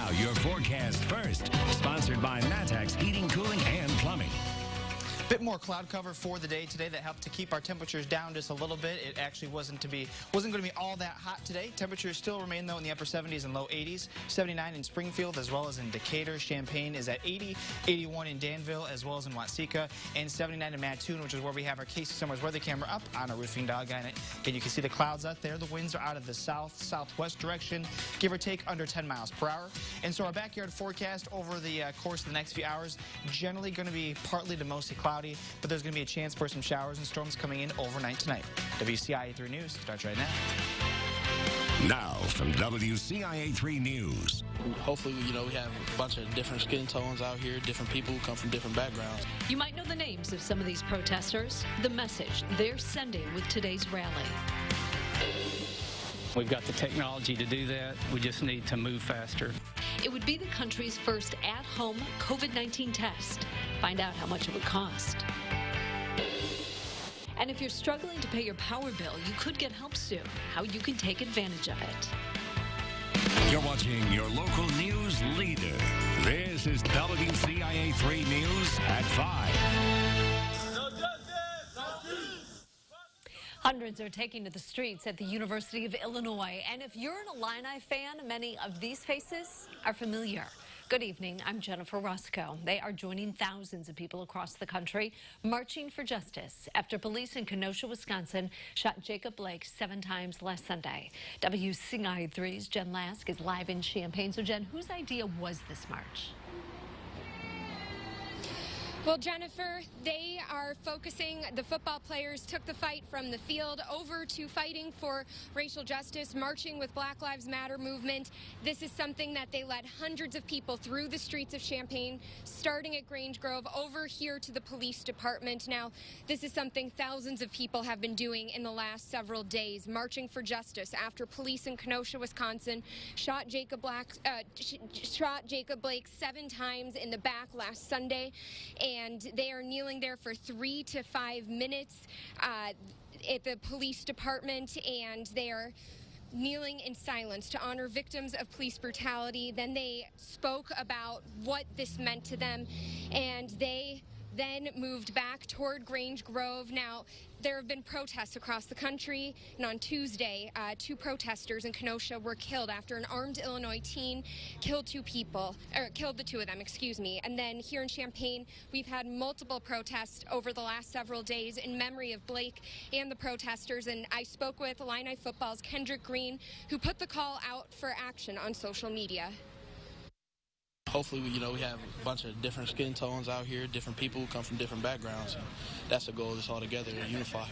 Now, your forecast first, sponsored by Matex Heating, Cooling, and Plumbing. Bit more cloud cover for the day today that helped to keep our temperatures down just a little bit. It actually wasn't going to be all that hot today. Temperatures still remain though in the upper 70s and low 80s. 79 in Springfield as well as in Decatur. Champaign is at 80, 81 in Danville as well as in Watseka, and 79 in Mattoon, which is where we have our Casey Summers weather camera up on our roofing dog. And you can see the clouds out there. The winds are out of the south-southwest direction, give or take under 10 miles per hour. And so our backyard forecast over the course of the next few hours, generally going to be partly to mostly cloudy, but there's going to be a chance for some showers and storms coming in overnight tonight. WCIA 3 News starts right now. Now from WCIA 3 News. Hopefully, we have a bunch of different skin tones out here, different people who come from different backgrounds. You might know the names of some of these protesters, the message they're sending with today's rally. We've got the technology to do that. We just need to move faster. It would be the country's first at-home COVID-19 test. Find out how much it would cost. And if you're struggling to pay your power bill, you could get help soon. How you can take advantage of it. You're watching your local news leader. This is WCIA 3 News at 5. No justice, no peace. Hundreds are taking to the streets at the University of Illinois. And if you're an Illini fan, many of these faces are familiar. Good evening, I'm Jennifer Roscoe. They are joining thousands of people across the country marching for justice after police in Kenosha, Wisconsin shot Jacob Blake 7 times last Sunday. WCIA 3's Jen Lask is live in Champaign. So Jen, whose idea was this march? Well, Jennifer, they are focusing, the football players took the fight from the field over to fighting for racial justice, marching with Black Lives Matter movement. This is something that they led hundreds of people through the streets of Champaign, starting at Grange Grove over here to the police department. Now, this is something thousands of people have been doing in the last several days, marching for justice after police in Kenosha, Wisconsin, shot Jacob Blake 7 times in the back last Sunday. And they are kneeling there for 3 to 5 minutes at the police department, and they are kneeling in silence to honor victims of police brutality. Then they spoke about what this meant to them, and they then moved back toward Grange Grove. Now, there have been protests across the country, and on Tuesday, 2 protesters in Kenosha were killed after an armed Illinois teen killed the 2 of them, excuse me. And then here in Champaign, we've had multiple protests over the last several days in memory of Blake and the protesters. And I spoke with Illini football's Kendrick Green, who put the call out for action on social media. Hopefully, we have a bunch of different skin tones out here, different people who come from different backgrounds. And that's the goal of this all together, to unify.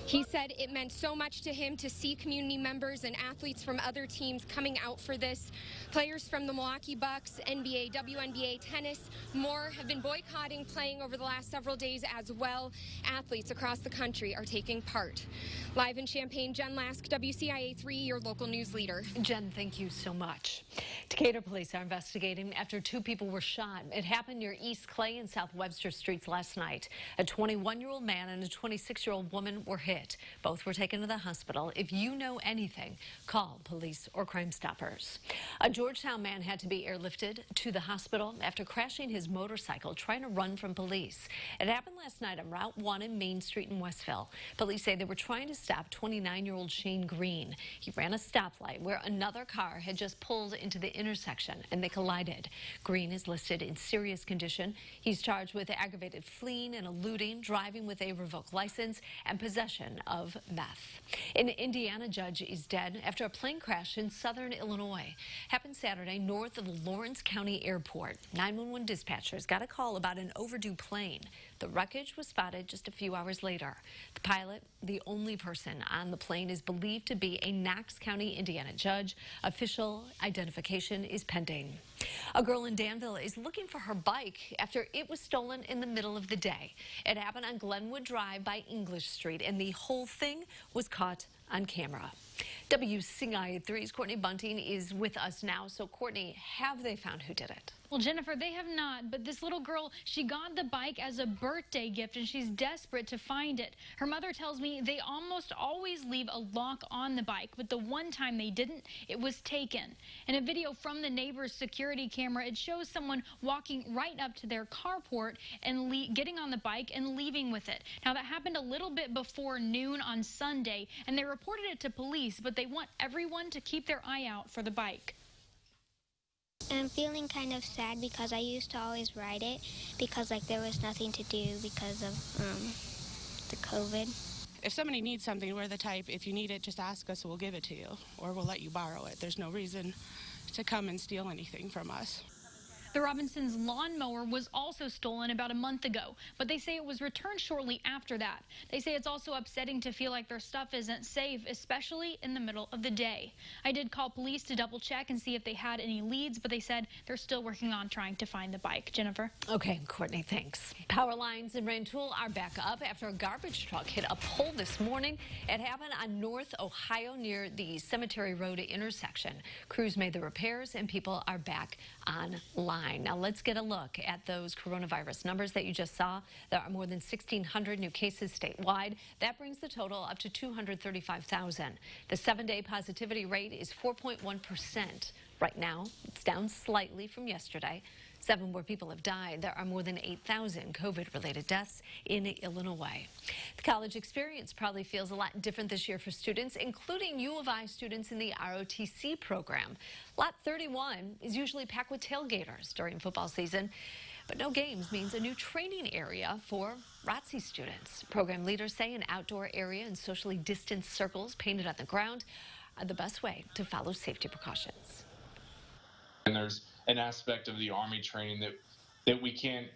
He said it meant so much to him to see community members and athletes from other teams coming out for this. Players from the Milwaukee Bucks, NBA, WNBA, tennis, more have been boycotting playing over the last several days as well. Athletes across the country are taking part. Live in Champaign, Jen Lask, WCIA 3, your local news leader. Jen, thank you so much. Decatur police are investigating after 2 people were shot. It happened near East Clay and South Webster Streets last night. A 21-year-old man and a 26-year-old woman were hit. Both were taken to the hospital. If you know anything, call police or Crime Stoppers. A Georgetown man had to be airlifted to the hospital after crashing his motorcycle trying to run from police. It happened last night on Route 1 in Main Street in Westville. Police say they were trying to stop 29-year-old Shane Green. He ran a stoplight where another car had just pulled into the intersection and they collided. Green is listed in serious condition. He's charged with aggravated fleeing and eluding, driving with a revoked license, and possession of meth. An Indiana judge is dead after a plane crash in southern Illinois. Happened Saturday north of Lawrence County Airport. 911 dispatchers got a call about an overdue plane. The wreckage was spotted just a few hours later. The pilot, the only person on the plane, is believed to be a Knox County, Indiana judge. Official identification is pending. A girl in Danville is looking for her bike after it was stolen in the middle of the day. It happened on Glenwood Drive by English Street, and the whole thing was caught on camera. WCIA3's Courtney Bunting is with us now. So, Courtney, have they found who did it? Well, Jennifer, they have not, but this little girl, she got the bike as a birthday gift, and she's desperate to find it. Her mother tells me they almost always leave a lock on the bike, but the one time they didn't, it was taken. In a video from the neighbor's security camera, it shows someone walking right up to their carport and getting on the bike and leaving with it. Now, that happened a little bit before noon on Sunday, and they reported it to police, but they want everyone to keep their eye out for the bike. I'm feeling kind of sad because I used to always ride it because there was nothing to do because of the COVID. If somebody needs something, we're the type, if you need it, just ask us, we'll give it to you, or we'll let you borrow it. There's no reason to come and steal anything from us. The Robinsons' lawnmower was also stolen about a month ago, but they say it was returned shortly after that. They say it's also upsetting to feel like their stuff isn't safe, especially in the middle of the day. I did call police to double check and see if they had any leads, but they said they're still working on trying to find the bike. Jennifer? Okay, Courtney, thanks. Power lines in Rantoul are back up after a garbage truck hit a pole this morning. It happened on North Ohio near the Cemetery Road intersection. Crews made the repairs and people are back online. Now let's get a look at those coronavirus numbers that you just saw. There are more than 1,600 new cases statewide. That brings the total up to 235,000. The 7-day positivity rate is 4.1%. Right now, it's down slightly from yesterday. 7 more people have died. There are more than 8,000 COVID-related deaths in Illinois. The college experience probably feels a lot different this year for students, including U of I students in the ROTC program. Lot 31 is usually packed with tailgaters during football season, but no games means a new training area for ROTC students. Program leaders say an outdoor area and socially distanced circles painted on the ground are the best way to follow safety precautions. And there's an aspect of the Army training that we can't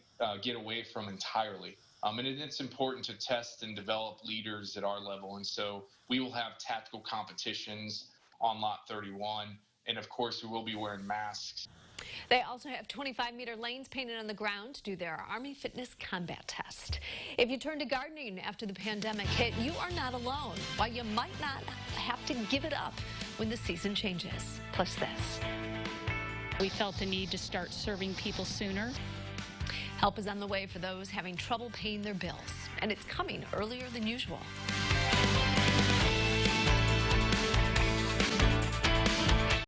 get away from entirely. And it's important to test and develop leaders at our level. And so we will have tactical competitions on Lot 31. And of course, we will be wearing masks. They also have 25-meter lanes painted on the ground to do their Army Fitness Combat Test. If you turn to gardening after the pandemic hit, you are not alone. While you might not have to give it up when the season changes. Plus this. We felt the need to start serving people sooner. Help is on the way for those having trouble paying their bills, and it's coming earlier than usual.